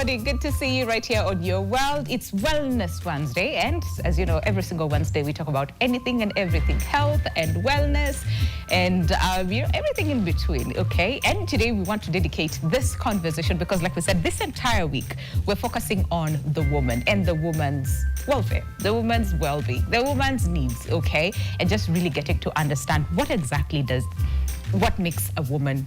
everybody. Good to see you right here on Your World. It's Wellness Wednesday, and as you know, every single Wednesday we talk about anything and everything health and wellness and everything in between, okay? And today we want to dedicate this conversation because, like we said, this entire week we're focusing on the woman and the woman's welfare, the woman's well-being, the woman's needs, okay? And just really getting to understand what exactly what makes a woman,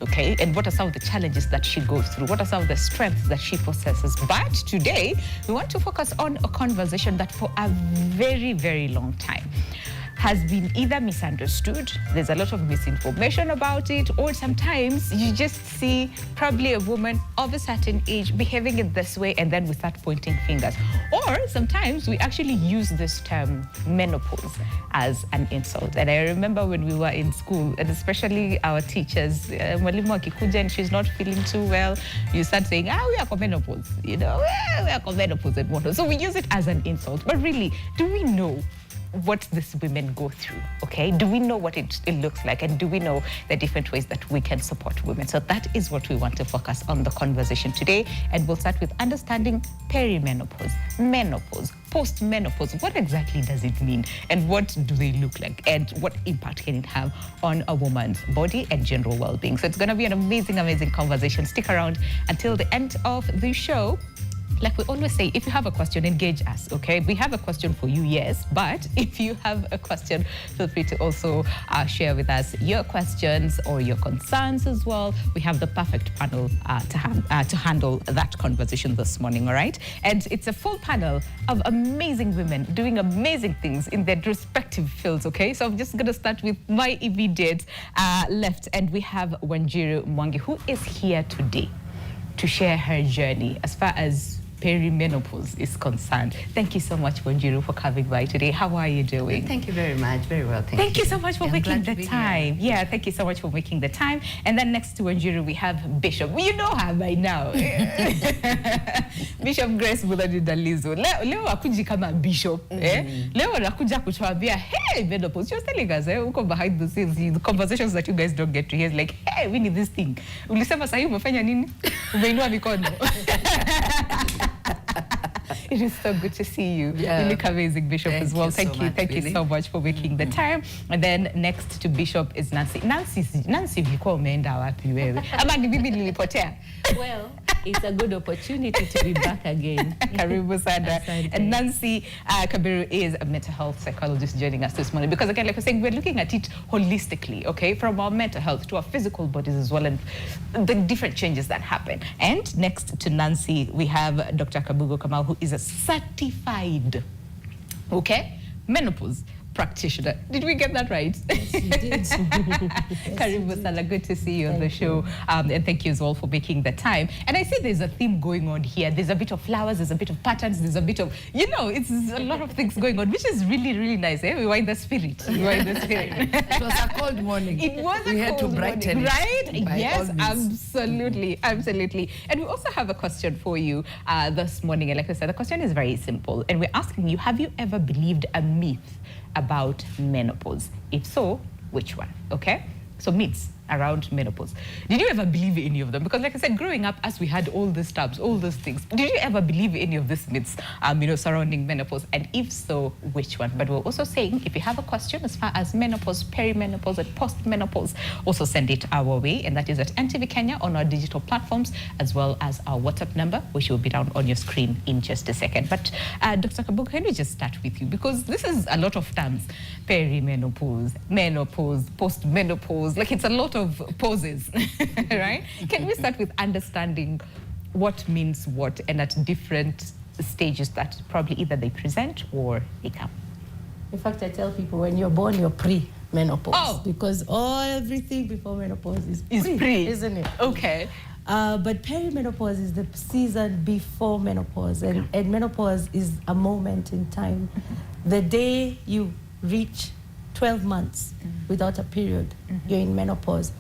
okay? And what are some of the challenges that she goes through? What are some of the strengths that she possesses? But today, we want to focus on a conversation that for a very, very long time has been either misunderstood, there's a lot of misinformation about it, or sometimes you just see probably a woman of a certain age behaving in this way, and then we start pointing fingers. Or sometimes we actually use this term menopause as an insult. And I remember when we were in school, and especially our teachers, mwalimu akikuja and she's not feeling too well, you start saying, we are for menopause, we are for menopause and whatnot. So we use it as an insult. But really, do we know what these women go through, okay? Do we know what it looks like, and do we know the different ways that we can support women? So that is what we want to focus on the conversation today, and we'll start with understanding perimenopause, menopause, post-menopause. What exactly does it mean, and what do they look like, and what impact can it have on a woman's body and general well-being? So it's going to be an amazing, amazing conversation. Stick around until the end of the show. Like we always say, if you have a question, engage us, okay? We have a question for you, yes, but if you have a question, feel free to also share with us your questions or your concerns as well. We have the perfect panel to handle that conversation this morning, all right? And it's a full panel of amazing women doing amazing things in their respective fields, okay? So I'm just going to start with my immediate left, and we have Wanjiru Mwangi, who is here today to share her journey as far as perimenopause is concerned. Thank you so much, Wanjiru, for coming by today. How are you doing? Thank you very much. Very well, thank you. Thank you so much for making the time. Yeah, thank you so much for making the time. And then next to Wanjiru, we have Bishop. You know her by now. Bishop Grace Budadidalizo. Leo akuji kama Bishop. Leo anakuja kutuambia, hey, menopause. She was telling us, uko behind the scenes, the conversations that you guys don't get to hear. It's like, hey, we need this thing. Ulisema sahi umefanya nini? Umeinua mikono. It is so good to see you. Yeah. You look amazing, Bishop, as well. Thank you so much for making the time. And then next to Bishop is Nancy. Nancy, ulikuwa umeenda wapi wewe? Ama ni bibi nilipotea? Well, it's a good opportunity to be back again. Karibu sana. And Nancy Kabiru is a mental health psychologist joining us this morning. Because again, like I was saying, we're looking at it holistically, okay? From our mental health to our physical bodies as well, and the different changes that happen. And next to Nancy, we have Dr. Kabugo Kamau, who is a certified, okay, menopause practitioner. Did we get that right? Yes, you did. Karibu sana, good to see you on the show. And thank you as well for making the time. And I see there's a theme going on here. There's a bit of flowers, there's a bit of patterns, there's a bit of, it's a lot of things going on, which is really, really nice. We were in the spirit. We were in the spirit. It was a cold morning. It was we had to brighten morning, right? Yes, absolutely. Absolutely. And we also have a question for you this morning. And like I said, the question is very simple. And we're asking you, have you ever believed a myth about menopause? If so, which one? Okay? So myths around menopause. Did you ever believe any of them? Because like I said, growing up, as we had all these terms, all those things, did you ever believe any of these myths, surrounding menopause? And if so, which one? But we're also saying, if you have a question as far as menopause, perimenopause, and post-menopause, also send it our way. And that is at NTV Kenya on our digital platforms, as well as our WhatsApp number, which will be down on your screen in just a second. But Dr. Kabugo, can we just start with you? Because this is a lot of terms. Perimenopause, menopause, post-menopause, like it's a lot of poses, right? Can we start with understanding what means what, and at different stages that probably either they present or they come? In fact, I tell people when you're born, you're pre-menopause. Because everything before menopause is pre, isn't it? Okay. But perimenopause is the season before menopause, and menopause is a moment in time. The day you reach 12 months without a period, you're in menopause.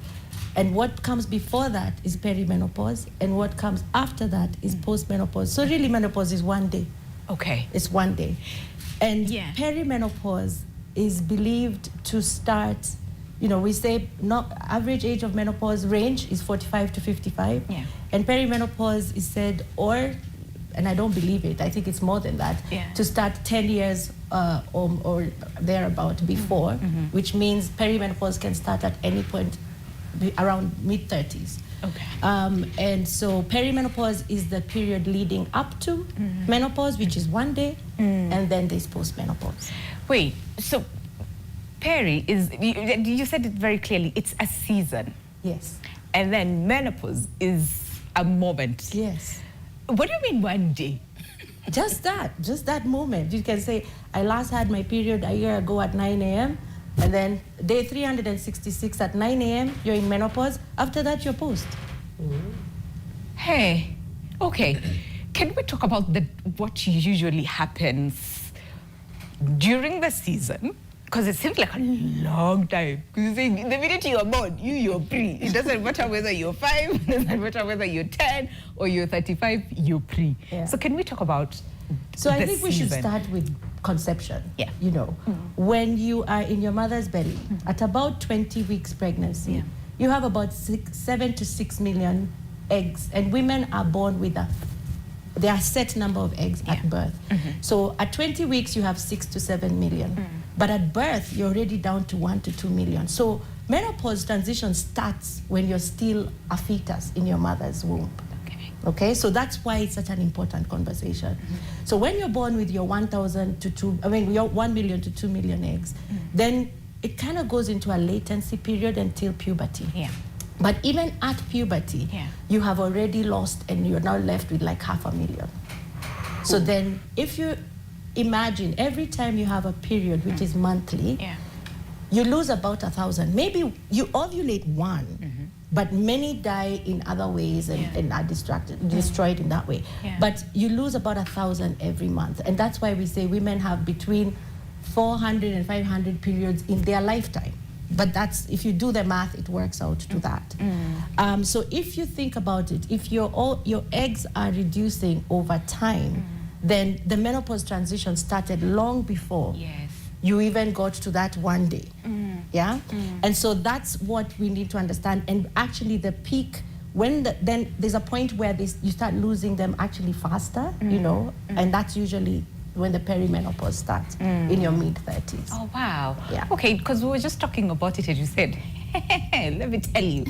And what comes before that is perimenopause, and what comes after that is postmenopause. So really menopause is one day. Okay. It's one day. And perimenopause is believed to start we say average age of menopause range is 45 to 55. Yeah. And perimenopause is said, and I don't believe it, I think it's more than that, to start 10 years or thereabout before, which means perimenopause can start at any point around mid-30s. Okay. And so perimenopause is the period leading up to menopause, which is 1 day, and then there's postmenopause. Wait, so peri is, you said it very clearly, it's a season. Yes. And then menopause is a moment. Yes. What do you mean 1 day? Just that moment. You can say, I last had my period a year ago at 9 a.m., and then day 366 at 9 a.m., you're in menopause. After that, you're post. Hey, okay. Can we talk about what usually happens during the season? Because it seems like a long time. Because the minute you're born, you're pre. It doesn't matter whether you're 5, it doesn't matter whether you're 10 or you're 35, you're pre. Yeah. So can we talk about So I think we should season? start with conception. Yeah. When you are in your mother's belly, at about 20 weeks pregnancy, you have about 7 to 6 million eggs, and women are born with there are set number of eggs at birth. So at 20 weeks, you have 6 to 7 million. But at birth, you're already down to 1 to 2 million. So menopause transition starts when you're still a fetus in your mother's womb. Okay, so that's why it's such an important conversation. So when you're born with your 1,000 to your 1 million to 2 million eggs, then it kind of goes into a latency period until puberty. Yeah. But even at puberty, you have already lost, and you're now left with like 500,000. So then if you imagine every time you have a period, which is monthly, you lose about 1,000. Maybe you ovulate one, but many die in other ways and are destroyed in that way. But you lose about 1,000 every month. And that's why we say women have between 400 and 500 periods in their lifetime. But that's, if you do the math, it works out to that. So if you think about it, if your eggs are reducing over time, then the menopause transition started long before you even got to that 1 day. And so that's what we need to understand. And actually the peak, then there's a point where you start losing them actually faster, and that's usually when the perimenopause starts in your mid-30s. Oh, wow. Yeah. Okay, because we were just talking about it, and you said, let me tell you,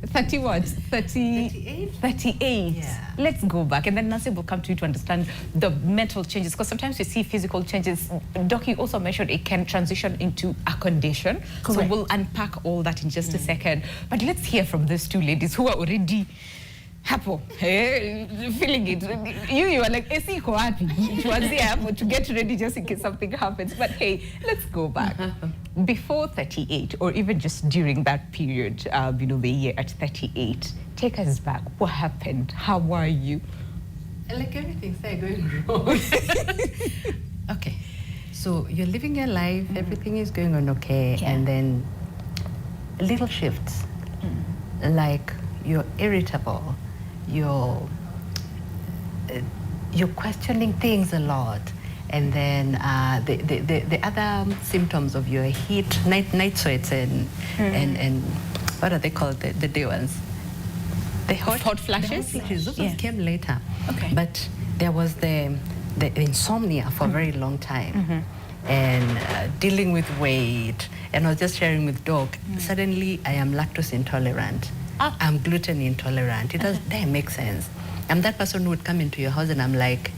30 what? 38? 38. Yeah. Let's go back. And then Nancy will come to you to understand the mental changes, because sometimes you see physical changes. Doc, you also mentioned it can transition into a condition. Correct. So we'll unpack all that in just a second. But let's hear from these two ladies who are already happy, feeling it. You are like, AC ko happy. To get ready just in case something happens. But hey, let's go back. Before 38, or even just during that period, the year at 38, take us back. What happened? How were you? Like everything's going wrong. Okay, so you're living your life, everything is going on okay, and then little shifts, like you're irritable, you're questioning things a lot, and then the other symptoms of your heat, night sweats, and what are they called, the day ones? The hot flashes. Those ones came later. Okay. But there was the insomnia for a very long time, and dealing with weight. And I was just sharing with Doc. Suddenly, I am lactose intolerant. I'm gluten intolerant. It doesn't make sense. I'm that person who would come into your house and I'm like,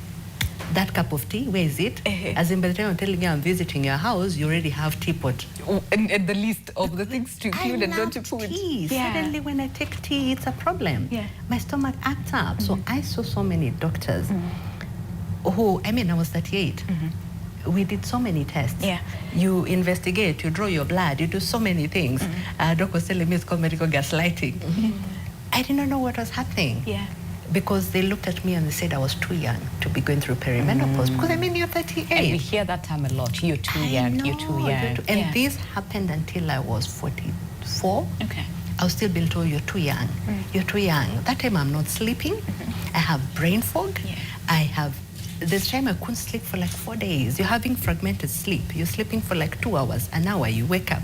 that cup of tea, where is it? As in, by the time I'm telling you I'm visiting your house, you already have teapot. And the list of the things to include and not to put. Tea. Suddenly, when I take tea, it's a problem. My stomach acts up. So I saw so many doctors who, I was 38. We did so many tests. You investigate, you draw your blood, you do so many things. Doc was telling me it's called medical gaslighting. I didn't know what was happening. Because they looked at me and they said I was too young to be going through perimenopause. Because you're 38. And we hear that term a lot. You're too young, you're too young. And this happened until I was 44. Okay. I was still being told, you're too young. You're too young. That time I'm not sleeping. I have brain fog. This time I couldn't sleep for like 4 days. You're having fragmented sleep. You're sleeping for like 2 hours, an hour, you wake up.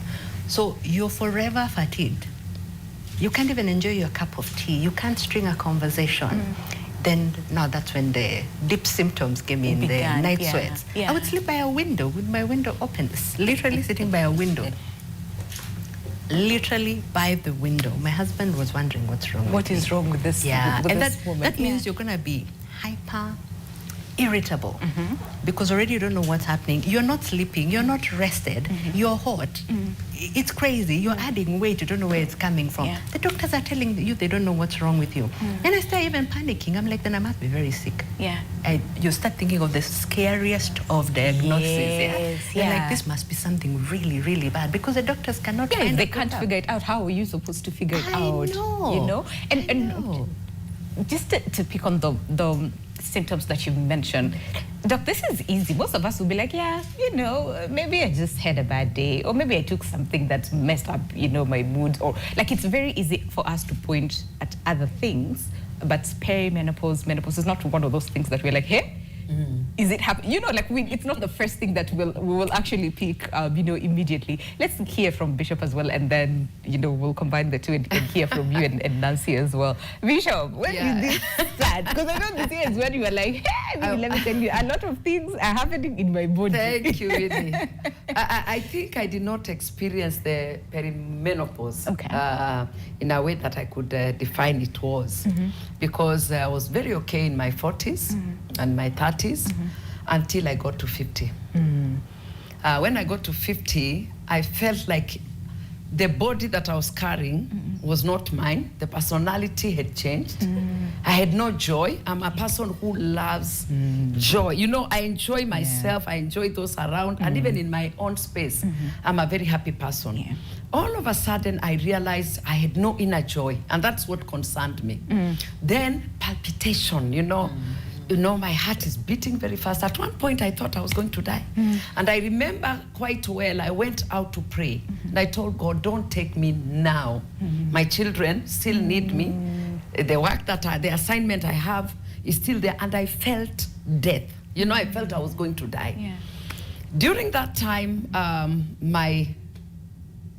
So you're forever fatigued. You can't even enjoy your cup of tea. You can't string a conversation. Then now that's when the deep symptoms came in, the night sweats. I would sleep by a window with my window open, literally sitting by a window. Literally by the window. My husband was wondering what's wrong. What is wrong with this? Yeah, with and this woman? that means you're gonna be hyper irritable because already you don't know what's happening. You're not sleeping, you're not rested, you're hot. It's crazy. You're adding weight, you don't know where it's coming from. The doctors are telling you they don't know what's wrong with you. And I start even panicking. I'm like, then I must be very sick. You start thinking of the scariest of diagnoses. You're like, this must be something really, really bad because the doctors cannot find they can't figure it out. How are you supposed to figure it out? You know? And just to pick on the symptoms that you mentioned, Doc, this is easy. Most of us will be like, yeah, you know, maybe I just had a bad day, or maybe I took something that messed up, you know, my mood, or like it's very easy for us to point at other things, but perimenopause, menopause is not one of those things that we're like, hey, is it happening? You know, like it's not the first thing that we will actually pick, you know, immediately. Let's hear from Bishop as well, and then, you know, we'll combine the two and hear from you and Nancy as well. Bishop, when did this start? Because I know this year is when you were like, hey, let me tell you, a lot of things are happening in my body. Thank you, Winnie. I think I did not experience the perimenopause in a way that I could define it was, because I was very okay in my 40s and my 30s until I got to 50. When I got to 50, I felt like the body that I was carrying was not mine. The personality had changed. I had no joy. I'm a person who loves joy. You know, I enjoy myself. I enjoy those around. And even in my own space, I'm a very happy person. All of a sudden, I realized I had no inner joy. And that's what concerned me. Then palpitation, you know. You know, my heart is beating very fast. At one point, I thought I was going to die. And I remember quite well, I went out to pray. And I told God, don't take me now. My children still need me. The work the assignment I have is still there. And I felt death. You know, I felt I was going to die. During that time, my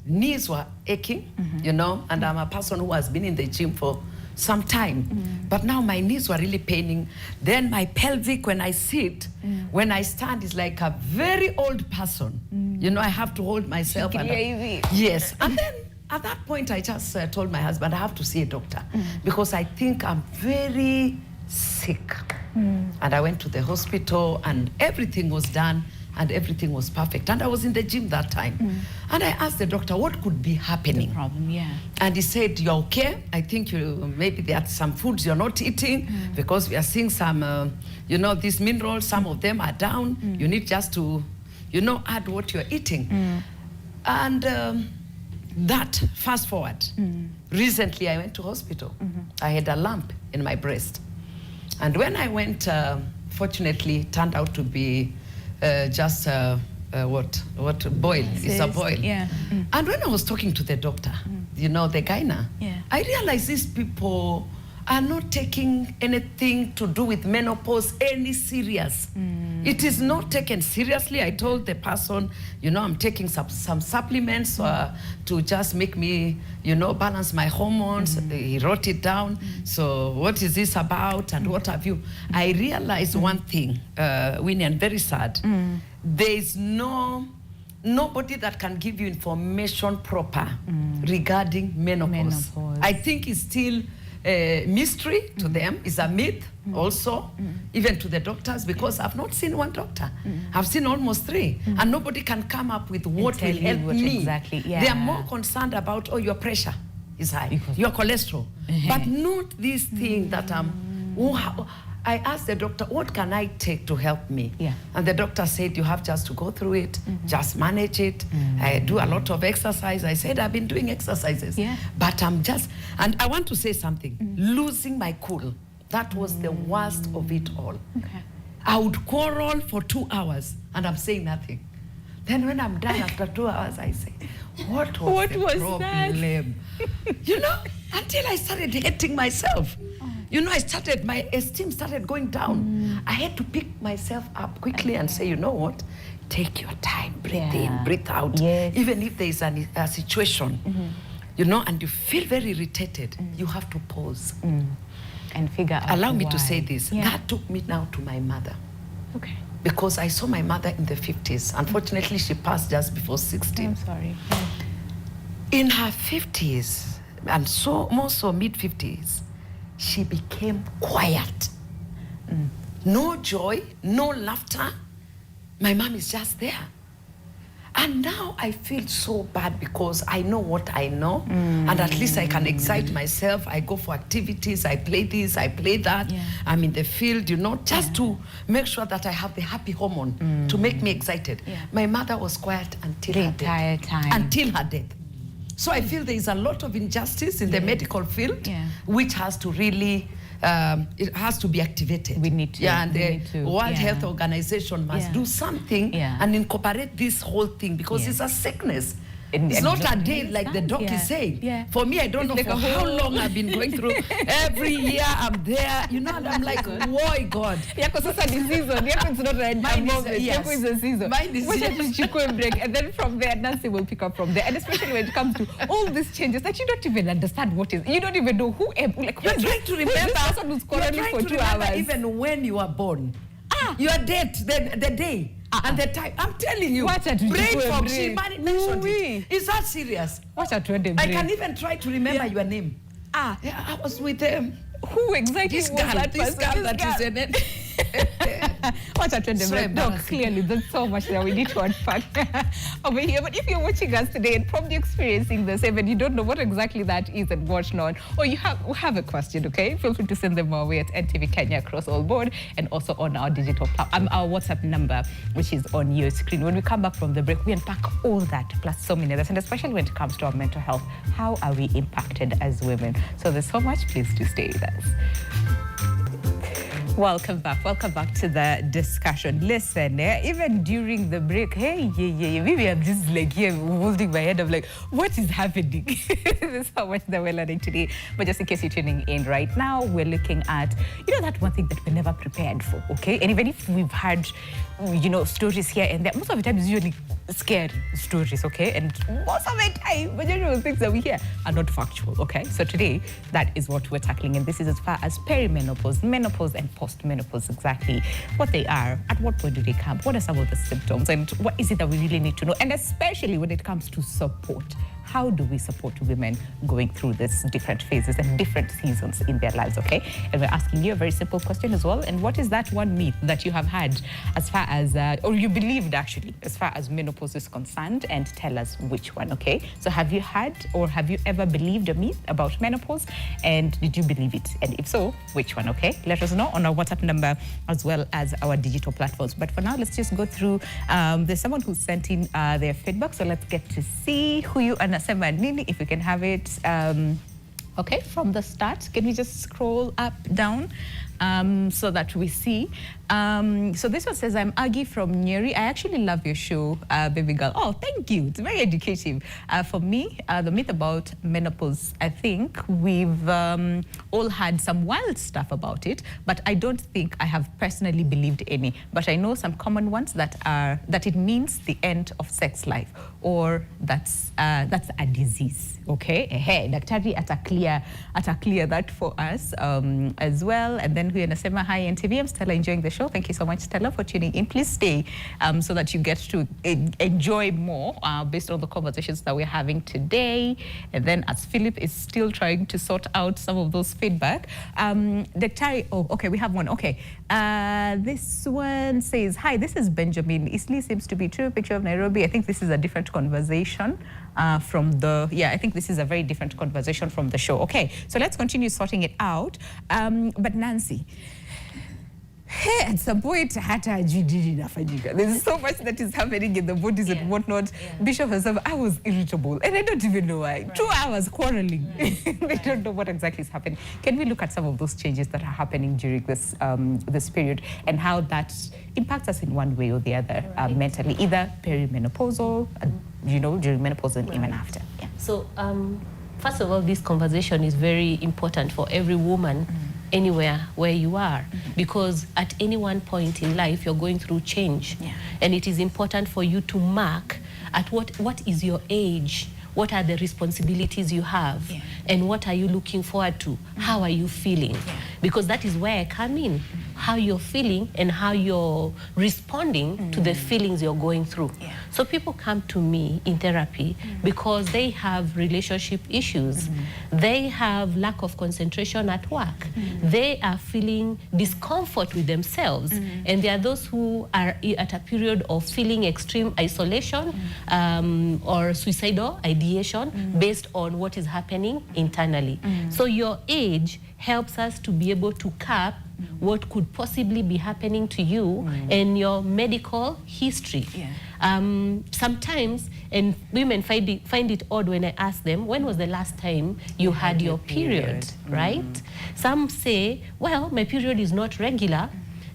knees were aching, you know, and I'm a person who has been in the gym for some time, but now my knees were really paining. Then my pelvic, when I sit, when I stand, is like a very old person. You know, I have to hold myself. Yes, and then at that point, I just told my husband, I have to see a doctor because I think I'm very sick. And I went to the hospital and everything was done. And everything was perfect. And I was in the gym that time. And I asked the doctor, what could be happening? The problem, And he said, you're okay. I think maybe there are some foods you're not eating because we are seeing some, you know, these minerals, some of them are down. You need just to, you know, add what you're eating. And that, fast forward, recently I went to hospital. I had a lump in my breast. And when I went, fortunately, it turned out to be just what boil is a boil. And when I was talking to the doctor, you know, the gyna, I realized these people are not taking anything to do with menopause any serious. It is not taken seriously. I told the person, you know, I'm taking some supplements to just make me, you know, balance my hormones. He wrote it down. So what is this about and what have you? I realized one thing, Winnie, and very sad. There is nobody that can give you information proper regarding menopause. I think it's still mystery to them, is a myth also, even to the doctors, because I've not seen one doctor. I've seen almost 3, and nobody can come up with what will help me. They are more concerned about, oh, your pressure is high, your cholesterol, but not this thing that I asked the doctor, what can I take to help me? And the doctor said, you have just to go through it, just manage it. I do a lot of exercise. I said, I've been doing exercises, but I'm just, and I want to say something, losing my cool. That was the worst of it all. I would quarrel for 2 hours and I'm saying nothing. Then when I'm done after 2 hours, I say, what was the problem? You know, until I started hating myself. You know, my esteem started going down. I had to pick myself up quickly and say, you know what? take your time, breathe in, breathe out. Yes. Even if there is a situation, you know, and you feel very irritated, you have to pause. And figure out Allow me why. to say this. Yeah. That took me now to my mother. Okay. Because I saw my mother in the 50s. Unfortunately, she passed just before 60. I'm sorry. In her 50s, and so more so mid-50s, she became quiet. No joy, no laughter. My mom is just there. And now I feel so bad because I know what I know, and at least I can excite myself. I go for activities, I play this, I play that. Yeah. I'm in the field, you know, just to make sure that I have the happy hormone to make me excited. Yeah. My mother was quiet until The her entire death. time. Until her death. So I feel there is a lot of injustice in the medical field, which has to really, it has to be activated. We need to. Yeah, and we the need to, World Health Organization must do something and incorporate this whole thing because it's a sickness. It's not a day like the doc is saying. For me, I don't know like for how long I've been going through. Every year I'm there, you know, and I'm like, why God? Yako sasa ni season. Yako it's not a moment. Yako is a season. Mine is a break. And then from there, Nancy will pick up from there. And especially when it comes to all these changes that you don't even understand what is. You don't even know who, like, You're trying to remember. Who's quarreling for 2 hours. Even when you were born. Your date, the day. And the time, I'm telling you, brain fog, she mentioned it. Is that serious? I can even try to remember your name. Yeah, I was with who exactly this was girl, that this person? girl that is in it. No, clearly, there's so much that we need to unpack over here. But if you're watching us today and probably experiencing the same and you don't know what exactly that is and what's not, or you have a question, okay, feel free to send them our way at NTV Kenya across all board and also on our digital our WhatsApp number, which is on your screen. When we come back from the break, we unpack all that plus so many others, and especially when it comes to our mental health, how are we impacted as women? So there's so much. Please do stay with us. Welcome back to the discussion. Listen, even during the break, maybe I'm just like here holding my head. I'm like, what is happening? There's so much that we're learning today. But just in case you're tuning in right now, we're looking at, that one thing that we're never prepared for, okay? And even if we've had, stories here and there, most of the time it's usually scared stories, okay? And most of the time, majority of the things that we hear are not factual, okay? So today, that is what we're tackling. And this is as far as perimenopause, menopause, and post-menopause, exactly what they are, at what point do they come, what are some of the symptoms, and what is it that we really need to know, and especially when it comes to support. How do we support women going through these different phases and different seasons in their lives, okay? And we're asking you a very simple question as well. And what is that one myth that you have had as far as, or you believed actually, as far as menopause is concerned? And tell us which one, okay? So have you had or have you ever believed a myth about menopause? And did you believe it? And if so, which one, okay? Let us know on our WhatsApp number as well as our digital platforms. But for now, let's just go through, there's someone who sent in their feedback. So let's get to see who you are. If we can have it, okay, from the start. Can we just scroll up, down, so that we see? So this one says, I'm Aggie from Nyeri. I actually love your show, baby girl. Oh, thank you. It's very educative. For me, the myth about menopause, I think we've all had some wild stuff about it, but I don't think I have personally believed any. But I know some common ones that are that it means the end of sex life, or that's a disease. Okay, daktari ataclear that for us as well. And then we anasema, hi NTV, I'm Stella, enjoying the show. Thank you so much, Stella, for tuning in. Please stay so that you get to enjoy more based on the conversations that we're having today. And then as Philip is still trying to sort out some of those feedback, daktari, oh, okay, we have one. Okay, this one says, hi, this is Benjamin. Eastleigh seems to be true. Picture of Nairobi. I think this is a different conversation from the, I think this is a very different conversation from the show. Okay, so let's continue sorting it out. But Nancy, at some point, there's so much that is happening in the bodies and whatnot. Bishop herself, I was irritable, and I don't even know why. 2 hours quarreling. They don't know what exactly is happening. Can we look at some of those changes that are happening during this this period and how that impacts us in one way or the other mentally, either perimenopausal, during menopause and even after? Yeah. So, first of all, this conversation is very important for every woman anywhere where you are, because at any one point in life you're going through change, and it is important for you to mark at what is your age, what are the responsibilities you have, and what are you looking forward to, how are you feeling, because that is where I come in, how you're feeling and how you're responding to the feelings you're going through. So people come to me in therapy because they have relationship issues, they have lack of concentration at work, they are feeling discomfort with themselves, and there are those who are at a period of feeling extreme isolation or suicidal ideation based on what is happening internally. So your age helps us to be able to cap what could possibly be happening to you and your medical history. Sometimes, and women find it odd when I ask them, when was the last time you had your period, right? Some say, well, my period is not regular.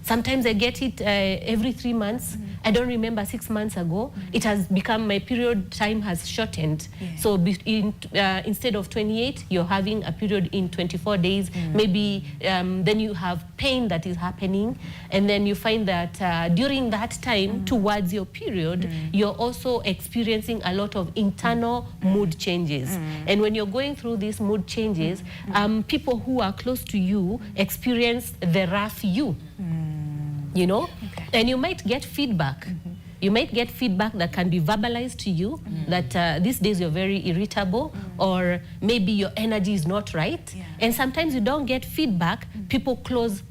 Sometimes I get it every 3 months. I don't remember 6 months ago. It has become, my period time has shortened. So instead of 28, you're having a period in 24 days. Maybe then you have pain that is happening. And then you find that during that time, towards your period, you're also experiencing a lot of internal mood changes. And when you're going through these mood changes, people who are close to you experience the rough you. You know, and you might get feedback. You might get feedback that can be verbalized to you, that these days you're very irritable, or maybe your energy is not right. And sometimes you don't get feedback, people close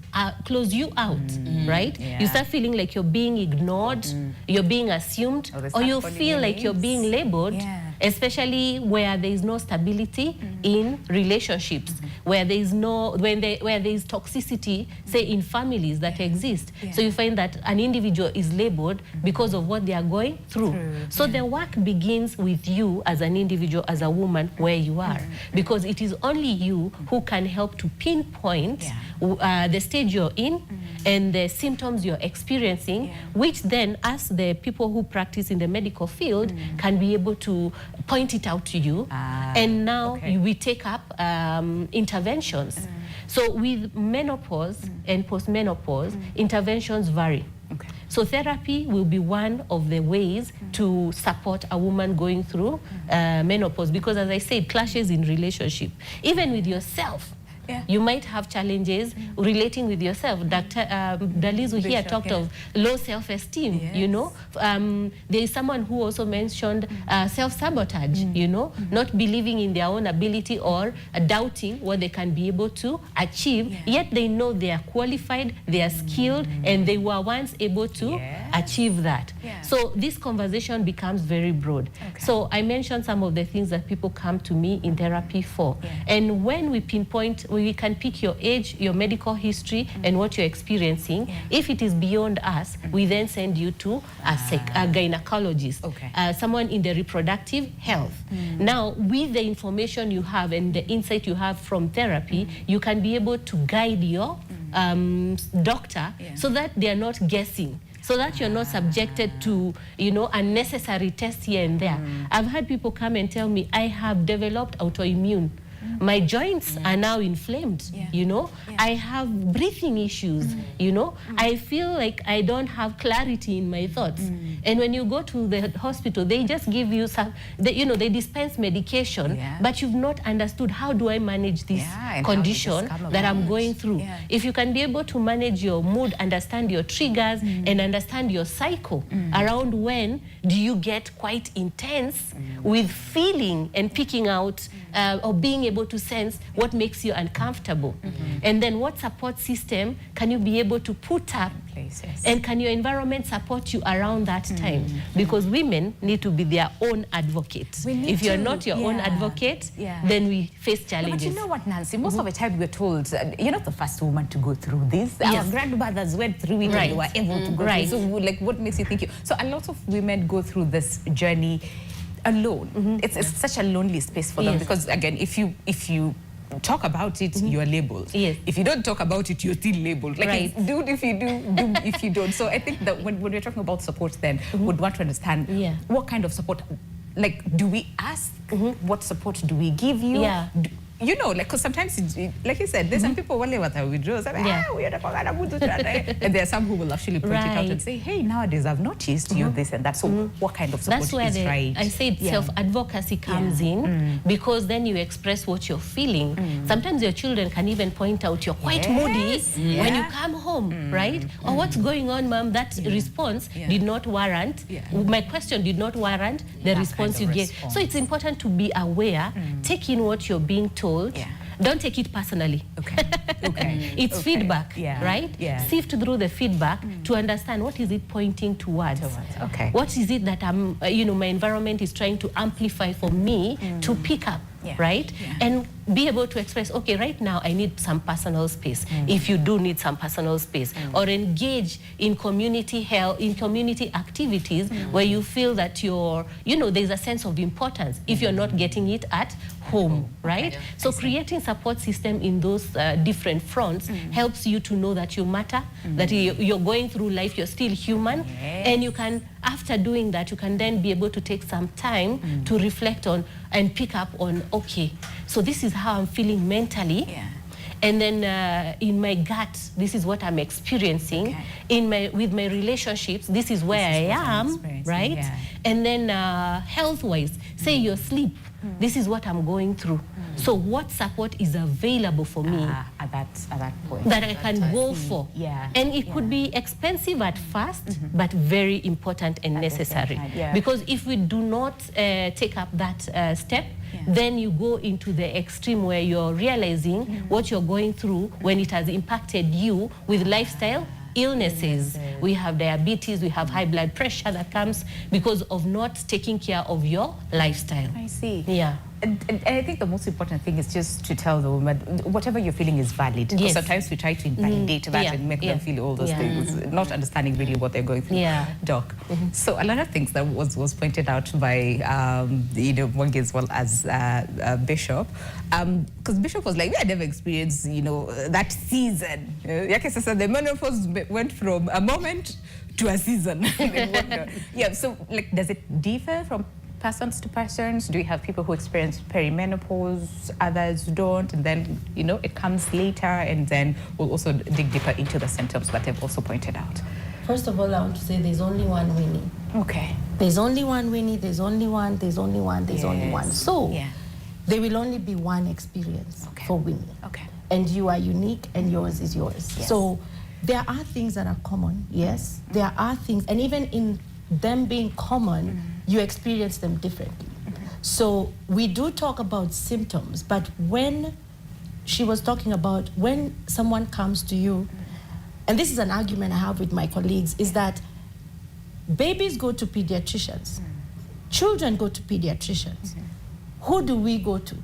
you out, right? You start feeling like you're being ignored, you're being assumed, or you feel like you're being labeled, especially where there is no stability in relationships, where there is where there is toxicity, say in families that exist. So you find that an individual is labeled because of what they are going through. So the work begins with you as an individual, as a woman, where you are, because it is only you who can help to pinpoint the stage you're in and the symptoms you're experiencing, which then, as the people who practice in the medical field, can be able to point it out to you. And now we take up interventions. So with menopause and postmenopause, interventions vary. So therapy will be one of the ways to support a woman going through menopause, because as I said, clashes in relationship, even with yourself. You might have challenges relating with yourself. Dr. Dalizu here talked of low self-esteem, you know. There is someone who also mentioned self-sabotage, you know, not believing in their own ability or doubting what they can be able to achieve, yet they know they are qualified, they are skilled, and they were once able to achieve that. So this conversation becomes very broad. So I mentioned some of the things that people come to me in therapy for. And when we pinpoint, we can pick your age, your medical history, and what you're experiencing. If it is beyond us, we then send you to a gynecologist, someone in the reproductive health. Now, with the information you have and the insight you have from therapy, you can be able to guide your doctor so that they are not guessing, so that you're not subjected to, you know, unnecessary tests here and there. I've had people come and tell me, I have developed autoimmune. My joints are now inflamed, you know. I have breathing issues, you know. I feel like I don't have clarity in my thoughts. And when you go to the hospital, they just give you some, you know, they dispense medication, but you've not understood, how do I manage this condition that I'm going through? If you can be able to manage your mood, understand your triggers, and understand your cycle around when do you get quite intense with feeling and picking out or being able to sense what makes you uncomfortable. And then what support system can you be able to put up, and can your environment support you around that time? Because women need to be their own advocate. If you're not your own advocate, then we face challenges. But you know what, Nancy, most of the time we're told, you're not the first woman to go through this. Our grandmothers went through it and they were able to go through it. So like, what makes you think So a lot of women go through this journey alone. It's such a lonely space for them, because again, if you talk about it, you're labeled. If you don't talk about it, you're still labeled. Like, do if you do if you don't. So I think that when we're talking about support, then would want to understand what kind of support, like, do we ask? What support do we give you? you know, like, because sometimes, like you said, there's some people who withdraw, and there are some who will actually point it out and say, hey, nowadays I've noticed you're this and that. So what kind of support That's where is right? I said self-advocacy comes in, because then you express what you're feeling. Sometimes your children can even point out you're quite moody when you come home, right? Or what's going on, mom? That response did not warrant, my question did not warrant the response you get. So it's important to be aware, take in what you're being told. Don't take it personally. It's feedback, right? Sift through the feedback to understand what is it pointing towards. What is it that I'm, my environment is trying to amplify for me to pick up, right? And be able to express, okay, right now I need some personal space. If you do need some personal space, or engage in community health, in community activities where you feel that you're, there's a sense of importance if you're not getting it at home, right? So creating support system in those different fronts helps you to know that you matter, that you're going through life, you're still human, and you can, after doing that, you can then be able to take some time to reflect on and pick up on, okay, so this is how I'm feeling mentally. And then in my gut, this is what I'm experiencing. With my relationships, this is where I am, right? And then health-wise, say your sleep, this is what I'm going through. So what support is available for me at that point that I can go for? And it could be expensive at first, but very important and necessary. Because if we do not take up that step, then you go into the extreme where you're realizing what you're going through when it has impacted you with lifestyle illnesses. We have diabetes, we have high blood pressure that comes because of not taking care of your lifestyle. I see. Yeah. And I think the most important thing is just to tell the woman, whatever you're feeling is valid. Because sometimes we try to invalidate that and make them feel all those things, not understanding really what they're going through. Doc. So a lot of things that was pointed out by, Mwangi as well as Bishop. Because Bishop was like, I never experienced, that season. The menopause went from a moment to a season. So like, does it differ from persons to persons? Do you have people who experience perimenopause, others don't, and then, it comes later, and then we'll also dig deeper into the symptoms that I've also pointed out. First of all, I want to say there's only one Winnie. Okay. There's only one Winnie, there's only one, there's only one, there's only one. So there will only be one experience for Winnie. And you are unique, and yours is yours. So there are things that are common, there are things, and even in them being common, you experience them differently. So we do talk about symptoms, but when she was talking about when someone comes to you, and this is an argument I have with my colleagues, is that babies go to pediatricians, children go to pediatricians. Who do we go to?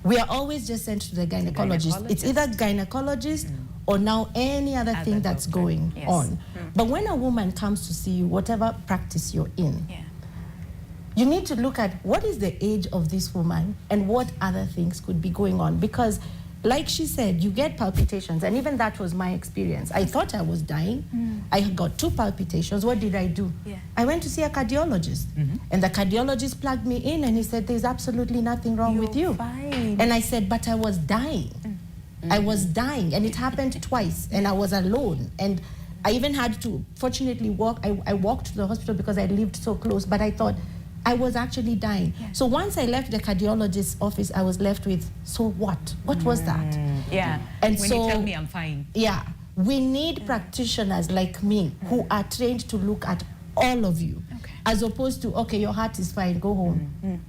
We are always just sent to the gynecologist. It's either gynecologist or now any other thing that's going on. But when a woman comes to see you, whatever practice you're in, you need to look at what is the age of this woman and what other things could be going on. Because like she said, you get palpitations, and even that was my experience. I thought I was dying. I got 2 palpitations. What did I do? I went to see a cardiologist, and the cardiologist plugged me in, and he said, there's absolutely nothing wrong with you. Fine. And I said, but I was dying. I was dying, and it happened twice, and I was alone. And I even had to, fortunately, walk. I walked to the hospital because I lived so close, but I thought I was actually dying. So once I left the cardiologist's office, I was left with, so what? What was that? And when you tell me I'm fine. We need practitioners like me who are trained to look at all of you, as opposed to, okay, your heart is fine, go home.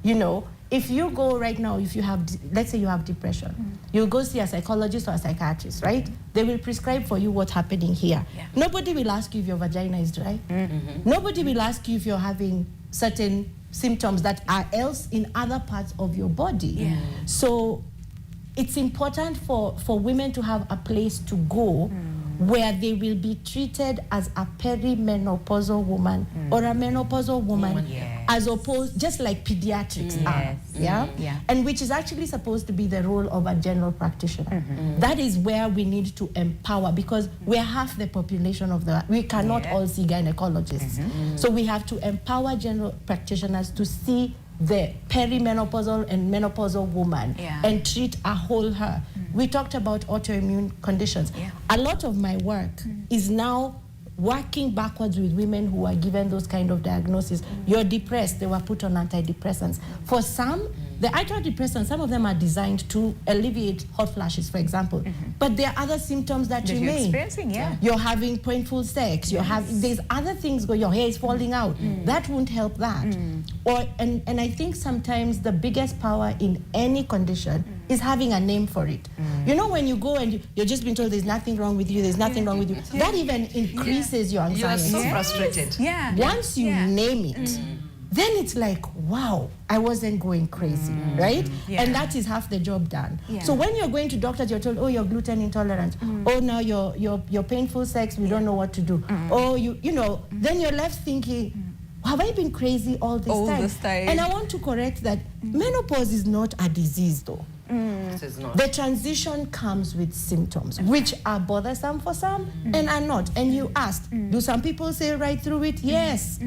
If you go right now, if you have, let's say you have depression, you'll go see a psychologist or a psychiatrist, right? They will prescribe for you what's happening here. Nobody will ask you if your vagina is dry. Nobody will ask you if you're having certain symptoms that are else in other parts of your body. So it's important for women to have a place to go where they will be treated as a perimenopausal woman or a menopausal woman, as opposed, just like pediatrics are, and which is actually supposed to be the role of a general practitioner. That is where we need to empower, because we're half the population of we cannot all see gynecologists. So we have to empower general practitioners to see the perimenopausal and menopausal woman and treat a whole her. We talked about autoimmune conditions. A lot of my work is now working backwards with women who are given those kind of diagnoses. You're depressed, they were put on antidepressants. For some, the antidepressants, some of them are designed to alleviate hot flashes, for example. But there are other symptoms that remain. You're experiencing, You're having painful sex, you're having, there's other things going, your hair is falling out. That won't help that. And I think sometimes the biggest power in any condition is having a name for it. You know, when you go and you're just being told there's nothing wrong with you, there's nothing wrong with you, that even increases your anxiety. You are so frustrated. Once you name it, then it's like, wow, I wasn't going crazy, right? And that is half the job done. So when you're going to doctors, you're told, oh, you're gluten intolerant. Oh, now you're painful sex, we don't know what to do. Oh, you know, then you're left thinking, have I been crazy all this time? And I want to correct that menopause is not a disease, though. It is not. The transition comes with symptoms, which are bothersome for some and are not. And you asked, do some people say right through it? Yes.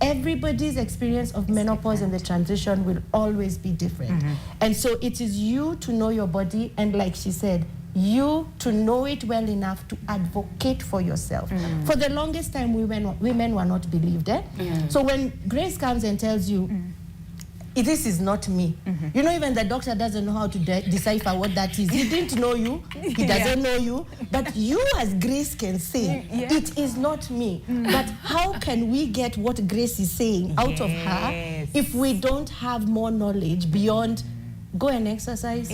Everybody's experience of menopause and the transition will always be different. And so it is you to know your body, and like she said, you to know it well enough to advocate for yourself. For the longest time, women were not believed. So when Grace comes and tells you, this is not me. You know, even the doctor doesn't know how to decipher what that is. He didn't know you, he doesn't know you, but you as Grace can say, it is not me. But how can we get what Grace is saying out of her if we don't have more knowledge beyond go and exercise,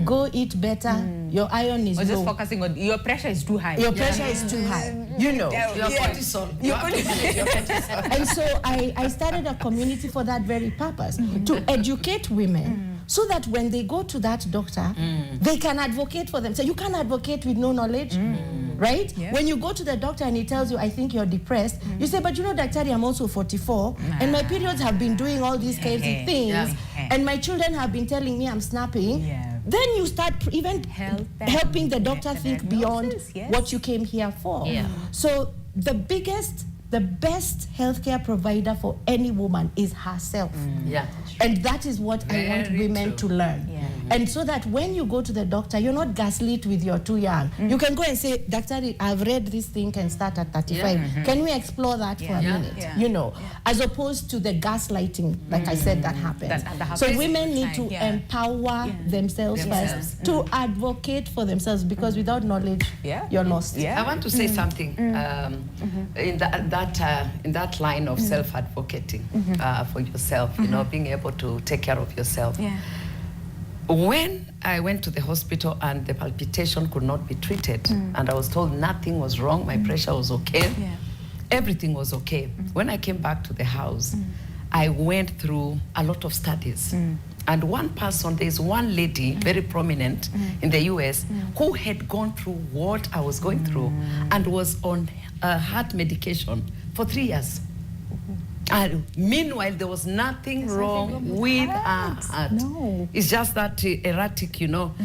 go eat better, your iron is low. Or just focusing on your pressure is too high. Your pressure is too high, you know. Your cortisol. Your cortisol. And so I started a community for that very purpose, to educate women so that when they go to that doctor, they can advocate for them. So you can't advocate with no knowledge, right? When you go to the doctor and he tells you, I think you're depressed, you say, but you know, Doctor, I'm also 44, and my periods have been doing all these crazy things, and my children have been telling me I'm snapping. Then you start even helping the doctor think beyond what you came here for. So the best healthcare provider for any woman is herself. And that is what I want women to learn. And so that when you go to the doctor, you're not gaslit with you're too young. You can go and say, Doctor, I've read this thing, can start at 35. Can we explore that for a minute? You know, as opposed to the gaslighting, like I said, that happens. So women need to empower themselves first, to advocate for themselves, because without knowledge, you're lost. I want to say something in that line of self-advocating for yourself, you know, being able to take care of yourself. When I went to the hospital and the palpitation could not be treated, and I was told nothing was wrong, my pressure was okay, everything was okay. When I came back to the house, I went through a lot of studies. And one person, there's one lady, very prominent in the US, who had gone through what I was going through and was on heart medication for 3 years. And meanwhile, there was nothing wrong with her heart. It's just that erratic, you know.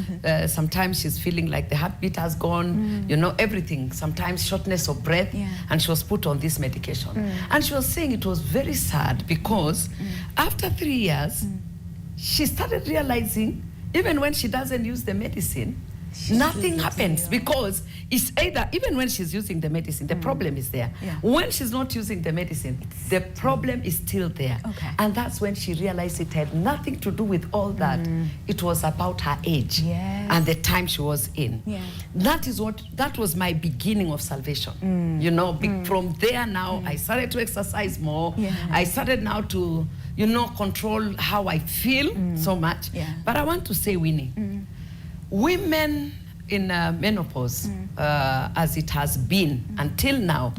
Sometimes she's feeling like the heartbeat has gone, you know, everything. Sometimes shortness of breath, and she was put on this medication. And she was saying it was very sad because after 3 years, she started realizing, even when she doesn't use the medicine, nothing happens, because it's either, even when she's using the medicine, the problem is there. When she's not using the medicine, the problem is still there. And that's when she realized it had nothing to do with all that. It was about her age and the time she was in. That was my beginning of salvation. You know, from there now, I started to exercise more. I started now to, you know, control how I feel so much. But I want to say, Winnie, women in menopause, as it has been until now,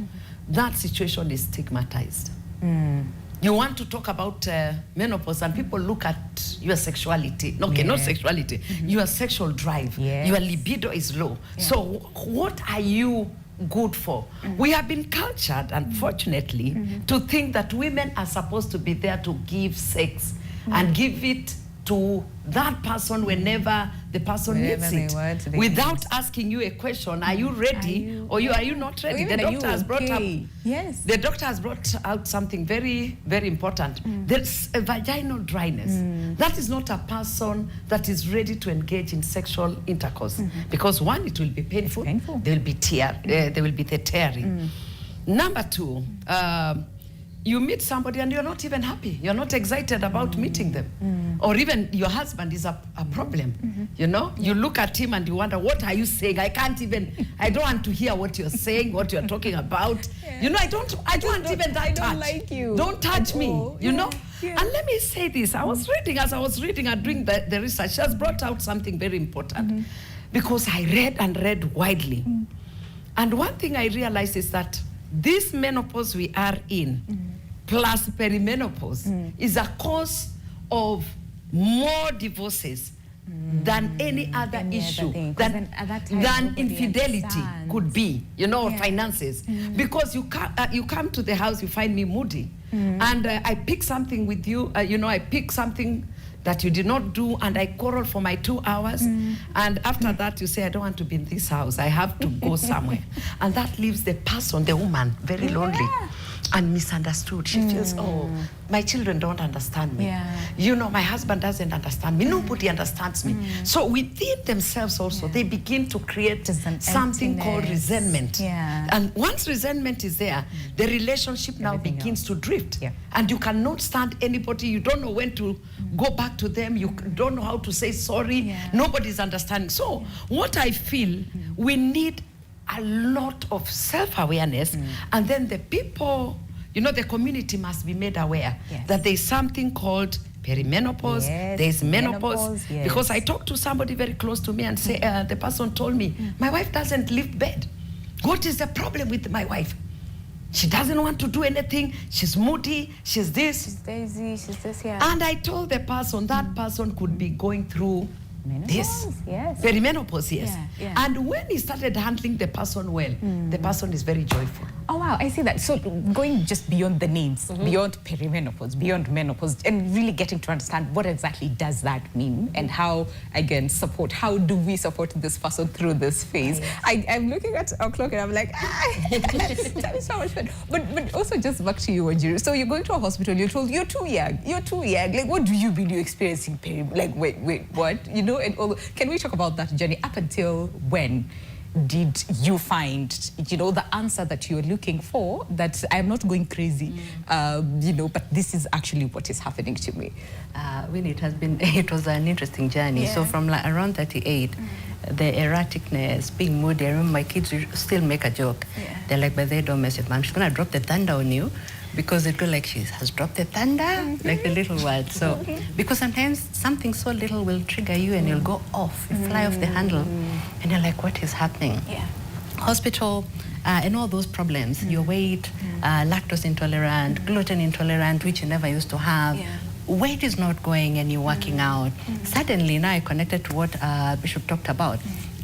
that situation is stigmatized. You want to talk about menopause and people look at your sexuality. Okay, not sexuality, your sexual drive. Your libido is low. So what are you good for? We have been cultured, unfortunately, to think that women are supposed to be there to give sex and give it to that person whenever the person needs it, without asking you a question, are you ready, or are you not ready? The doctor has brought up, the doctor has brought out something very, very important. There's a vaginal dryness. That is not a person that is ready to engage in sexual intercourse, because one, it will be painful. There will be the tearing. Number two, you meet somebody and you're not even happy. You're not excited about meeting them. Or even your husband is a problem. You know, you look at him and you wonder, what are you saying? I don't want to hear what you're saying, what you're talking about. You know, I don't even that touch. Like you. Don't touch me, you know? And let me say this, as I was reading and doing the research, she has brought out something very important. Because I read widely. And one thing I realized is that this menopause we are in, plus perimenopause, is a cause of more divorces than any other issue, than infidelity could be, you know, or finances. Because you come to the house, you find me moody, and I pick something with you, you know, I pick something that you did not do, and I quarrel for my 2 hours, and after that you say, I don't want to be in this house, I have to go somewhere. And that leaves the person, the woman, very lonely and misunderstood. She feels, oh, my children don't understand me. You know, my husband doesn't understand me. Nobody understands me. So within themselves also, they begin to create something called resentment. And once resentment is there, the relationship now begins to drift. And you cannot stand anybody. You don't know when to go back to them. You don't know how to say sorry. Nobody's understanding. So what I feel, we need a lot of self-awareness, and then the people, you know, the community must be made aware that there's something called perimenopause, there's menopause. Because I talked to somebody very close to me and say, the person told me, my wife doesn't lift bed. What is the problem with my wife? She doesn't want to do anything. She's moody. She's this. She's lazy. She's this, And I told the person, that person could be going through this perimenopause, and when he started handling the person well, the person is very joyful. Oh wow, I see that. So going just beyond the names, beyond perimenopause, beyond menopause, and really getting to understand what exactly does that mean, and how, again, how do we support this person through this phase? I'm looking at our clock and I'm like, that is so much fun. But also just back to you, Wanjiru. So you're going to a hospital, you're told you're too young. Like, what do you mean you're experiencing like, wait, what? You know, and all. Can we talk about that journey? Up until when did you find, you know, the answer that you're looking for, that I'm not going crazy, you know, but this is actually what is happening to me? Really, it was an interesting journey. So from like around 38, the erraticness, being moody, I remember my kids still make a joke. They're like, but they don't mess with mom. She's going to drop the thunder on you. Because it feels like she has dropped the thunder, like the little word. So, because sometimes something so little will trigger you and you'll go off, you fly off the handle, and you're like, what is happening? Hospital, and all those problems, your weight, lactose intolerant, gluten intolerant, which you never used to have. Weight is not going and you're working out. Suddenly, now I connected to what Bishop talked about.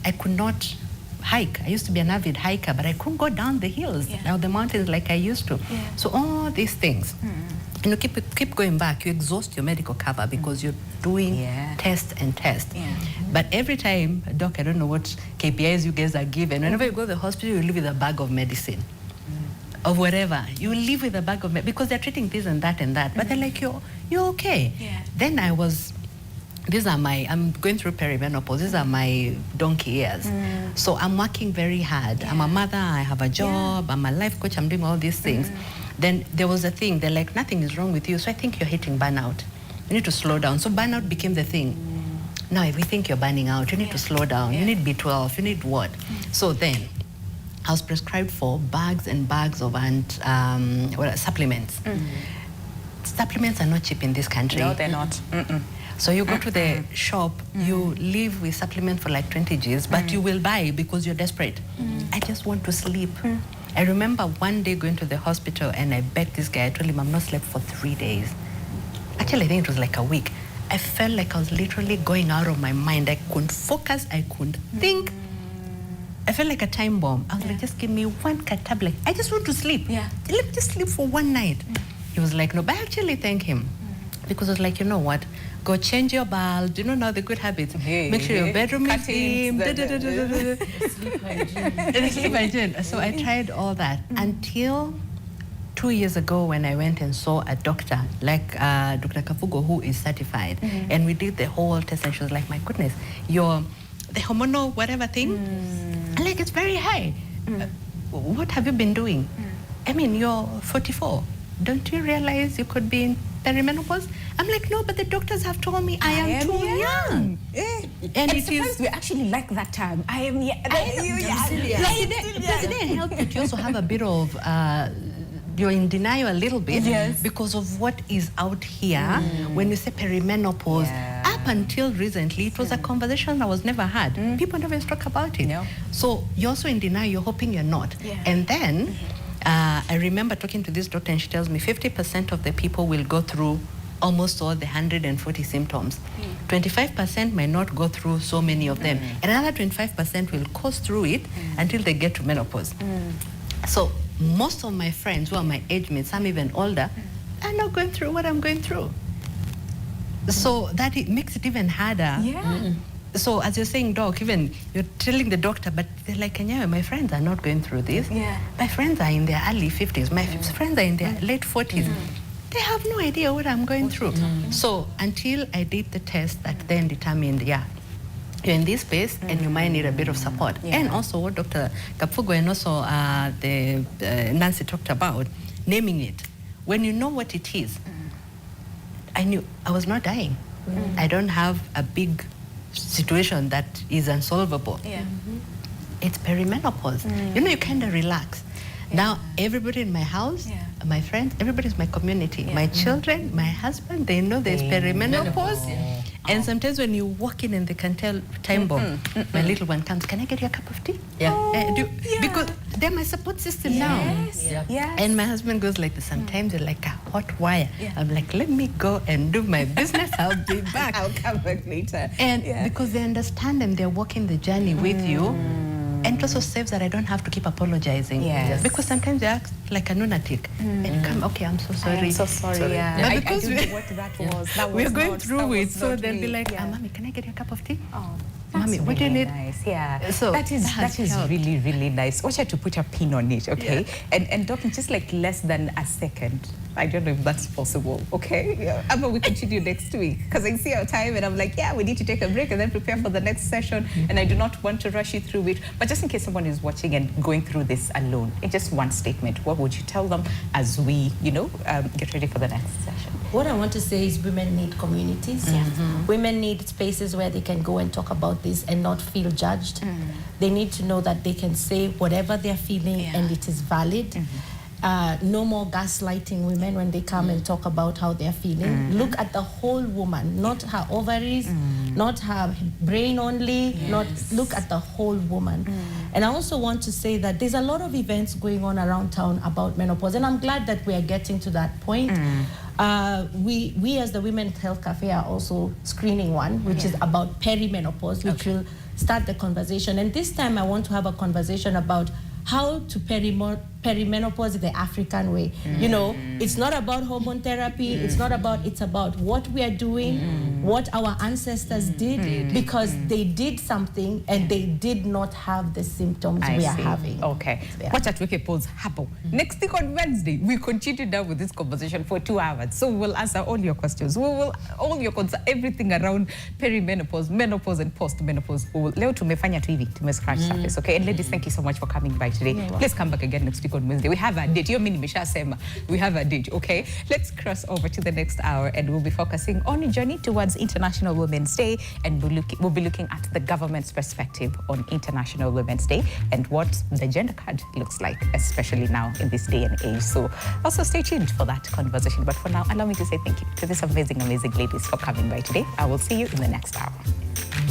I could not hike. I used to be an avid hiker, but I couldn't go down the hills, now the mountains like I used to. So all these things, and you keep going back, you exhaust your medical cover because you're doing test and test. But every time, doc, I don't know what KPIs you guys are given. Whenever you go to the hospital, you leave with a bag of medicine, of whatever. You leave with a bag of medicine because they're treating this and that and that. But they're like, you're okay. Then I'm going through perimenopause. These are my donkey years. So I'm working very hard. I'm a mother, I have a job, I'm a life coach, I'm doing all these things. Then there was a thing, they're like, nothing is wrong with you, so I think you're hitting burnout. You need to slow down. So burnout became the thing. Now, if we think you're burning out, you need to slow down. You need B12, you need what? So then, I was prescribed for bags and bags of supplements. Supplements are not cheap in this country. No, they're not. So you go to the shop, you leave with supplement for like 20 Gs, but you will buy because you're desperate. I just want to sleep. I remember one day going to the hospital and I begged this guy, I told him I'm not slept for 3 days. Actually, I think it was like a week. I felt like I was literally going out of my mind. I couldn't focus, I couldn't think. I felt like a time bomb. I was like, just give me one tablet. I just want to sleep. Let me just sleep for one night. He was like, no, but I actually thank him. Because I was like, you know what? go change your bulb. You know, now the good habits. Make sure your bedroom is dim. Sleep hygiene. So I tried all that until 2 years ago when I went and saw a doctor, like Dr. Kafugo, who is certified. And we did the whole test, and she was like, my goodness, the hormonal whatever thing, like, it's very high. What have you been doing? I mean, you're 44. Don't you realize you could be in perimenopause? I'm like, no, but the doctors have told me I am too young. And it is, we actually like that term. I am young. Does it help that you also have a bit of, you're in denial a little bit because of what is out here when you say perimenopause. Up until recently, it was a conversation that was never had. People never talk about it. So you're also in denial, you're hoping you're not. And then I remember talking to this doctor, and she tells me 50% of the people will go through almost all the 140 symptoms. 25% might not go through so many of them. And another 25% will coast through it until they get to menopause. So most of my friends who are my age mates, some even older, are not going through what I'm going through. So that it makes it even harder. So as you're saying, doc, even you're telling the doctor, but they're like, yeah, my friends are not going through this. My friends are in their early 50s. My friends are in their late 40s. They have no idea what I'm going through. So until I did the test that then determined, you're in this space and you might need a bit of support. And also what Dr. Kapugo and also Nancy talked about, naming it. When you know what it is, I knew I was not dying. I don't have a big situation that is unsolvable. It's perimenopause. You know, you kind of relax. Now, everybody in my house, my friends, everybody's my community. My children, my husband, they know there's perimenopause. And sometimes when you walk in and they can tell time bomb, my little one comes, can I get you a cup of tea? Because they're my support system now. And my husband goes like this, sometimes you're like a hot wire. I'm like, let me go and do my business, I'll be back. I'll come back later. And because they understand and they're walking the journey with you. And it also saves that I don't have to keep apologizing. Because sometimes they act like a lunatic. And you come, okay, I'm so sorry. I'm so sorry. But because I don't know what that was. We're going through it, so they'll be like, Mommy, can I get you a cup of tea? Mommy, what do you need? Nice. So that is really, really nice. I want you to put a pin on it, okay? And Doc, just like less than a second. I don't know if that's possible, okay? But we continue next week because I see our time and I'm like, we need to take a break and then prepare for the next session. And I do not want to rush you through it. But just in case someone is watching and going through this alone, in just one statement, what would you tell them as we, get ready for the next session? What I want to say is women need communities. Women need spaces where they can go and talk about this and not feel judged. They need to know that they can say whatever they're feeling and it is valid. No more gaslighting women when they come and talk about how they're feeling. Look at the whole woman, not her ovaries, not her brain only, look at the whole woman. And I also want to say that there's a lot of events going on around town about menopause, and I'm glad that we are getting to that point. We as the Women's Health Cafe are also screening one, which is about perimenopause, which will start the conversation. And this time I want to have a conversation about how to perimenopause the African way. It's not about hormone therapy, it's about what we are doing, what our ancestors did, because they did something and they did not have the symptoms we are having. Okay. Watch at Wiki Pause happen. Next week on Wednesday, we continue now with this conversation for 2 hours. So we'll answer all your questions. We will all your concerns, everything around perimenopause, menopause, and post-menopause. Leo tumefanya tu hivi, scratch surface. Okay, and ladies, thank you so much for coming by today. Please come back again next week on Wednesday. We have a date. We have a date, okay? Let's cross over to the next hour and we'll be focusing on a journey towards International Women's Day, and we'll be looking at the government's perspective on International Women's Day and what the gender card looks like, especially now in this day and age. So also stay tuned for that conversation. But for now, allow me to say thank you to these amazing, amazing ladies for coming by today. I will see you in the next hour.